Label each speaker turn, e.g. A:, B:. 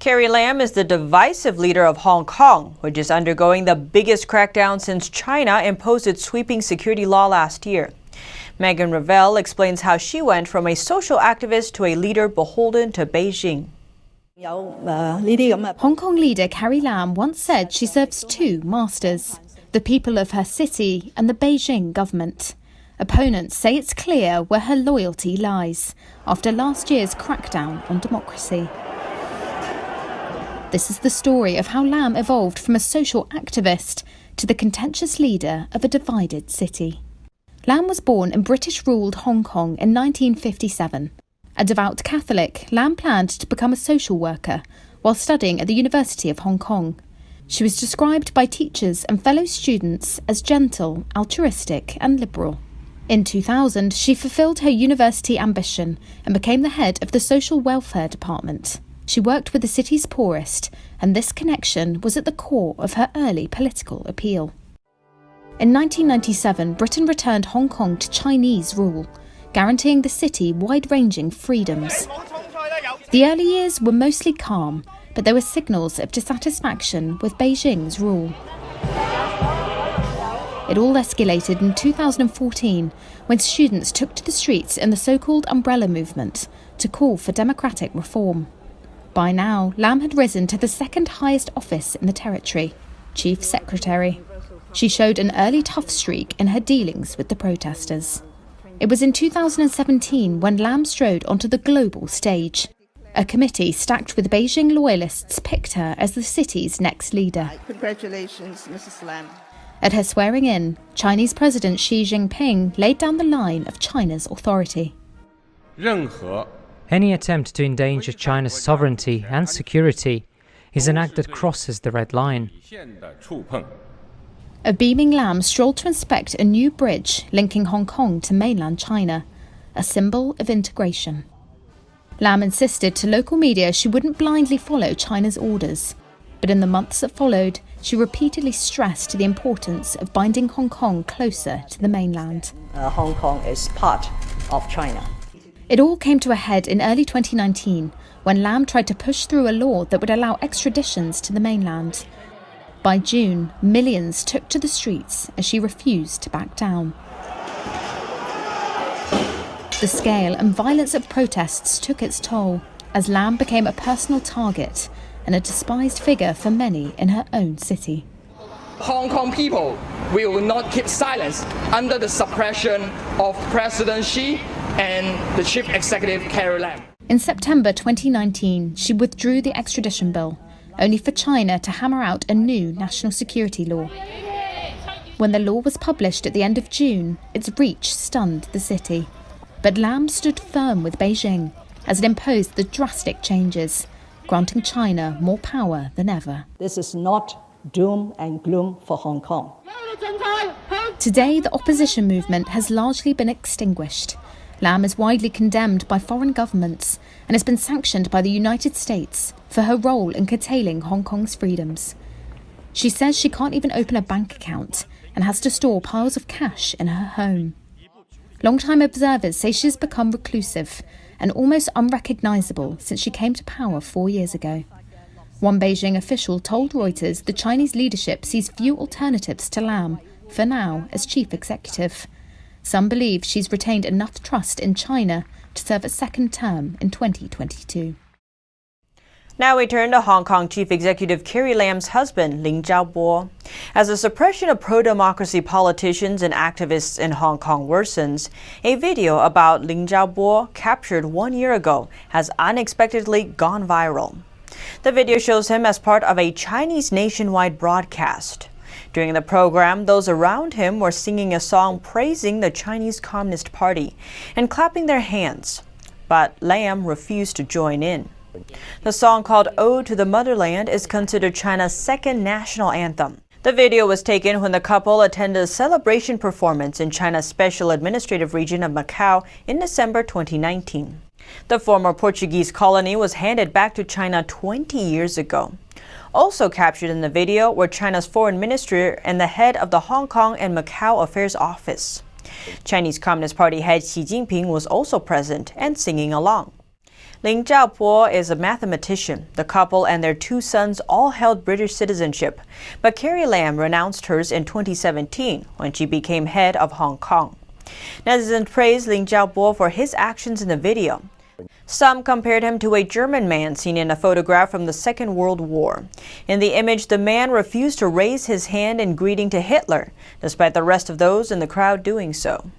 A: Carrie Lam is the divisive leader of Hong Kong, which is undergoing the biggest crackdown since China imposed its sweeping security law last year. Meigan Rouvel explains how she went from a social activist to a leader beholden to Beijing.
B: Hong Kong leader Carrie Lam once said she serves two masters, the people of her city and the Beijing government. Opponents say it's clear where her loyalty lies after last year's crackdown on democracy. This is the story of how Lam evolved from a social activist to the contentious leader of a divided city. Lam was born in British-ruled Hong Kong in 1957. A devout Catholic, Lam planned to become a social worker while studying at the University of Hong Kong. She was described by teachers and fellow students as gentle, altruistic and liberal. In 2000, she fulfilled her university ambition and became the head of the Social Welfare Department. She worked with the city's poorest, and this connection was at the core of her early political appeal. In 1997, Britain returned Hong Kong to Chinese rule, guaranteeing the city wide-ranging freedoms. The early years were mostly calm, but there were signals of dissatisfaction with Beijing's rule. It all escalated in 2014 when students took to the streets in the so-called umbrella movement to call for democratic reform. By now, Lam had risen to the second highest office in the territory, Chief Secretary. She showed an early tough streak in her dealings with the protesters. It was in 2017 when Lam strode onto the global stage. A committee stacked with Beijing loyalists picked her as the city's next leader.
C: Congratulations, Mrs. Lam.
B: At her swearing-in, Chinese President Xi Jinping laid down the line of China's authority.
D: Any attempt to endanger China's sovereignty and security is an act that crosses the red line.
B: A beaming Lam strolled to inspect a new bridge linking Hong Kong to mainland China, a symbol of integration. Lam insisted to local media she wouldn't blindly follow China's orders, but in the months that followed, she repeatedly stressed the importance of binding Hong Kong closer to the mainland.
E: Hong Kong is part of China.
B: It all came to a head in early 2019 when Lam tried to push through a law that would allow extraditions to the mainland. By June, millions took to the streets as she refused to back down. The scale and violence of protests took its toll as Lam became a personal target and a despised figure for many in her own city.
F: Hong Kong people will not keep silence under the suppression of President Xi and the Chief Executive Carrie Lam.
B: In September 2019, she withdrew the extradition bill, only for China to hammer out a new national security law. When the law was published at the end of June, its reach stunned the city. But Lam stood firm with Beijing as it imposed the drastic changes, granting China more power than ever.
E: This is not doom and gloom for Hong Kong.
B: Today, the opposition movement has largely been extinguished. Lam is widely condemned by foreign governments and has been sanctioned by the United States for her role in curtailing Hong Kong's freedoms. She says she can't even open a bank account and has to store piles of cash in her home. Long-time observers say she's become reclusive and almost unrecognisable since she came to power 4 years ago. One Beijing official told Reuters the Chinese leadership sees few alternatives to Lam, for now, as chief executive. Some believe she's retained enough trust in China to serve a second term in 2022.
A: Now we turn to Hong Kong Chief Executive Carrie Lam's husband, Lin Jiabao. As the suppression of pro-democracy politicians and activists in Hong Kong worsens, a video about Lin Jiabao captured 1 year ago has unexpectedly gone viral. The video shows him as part of a Chinese nationwide broadcast. During the program, those around him were singing a song praising the Chinese Communist Party and clapping their hands. But Lam refused to join in. The song, called Ode to the Motherland, is considered China's second national anthem. The video was taken when the couple attended a celebration performance in China's Special Administrative Region of Macau in December 2019. The former Portuguese colony was handed back to China 20 years ago. Also captured in the video were China's foreign minister and the head of the Hong Kong and Macau Affairs Office. Chinese Communist Party head Xi Jinping was also present and singing along. Ling Zhaobo is a mathematician. The couple and their 2 sons all held British citizenship, but Carrie Lam renounced hers in 2017 when she became head of Hong Kong. Netizens praised Ling Zhaobo for his actions in the video. Some compared him to a German man seen in a photograph from the Second World War. In the image, the man refused to raise his hand in greeting to Hitler, despite the rest of those in the crowd doing so.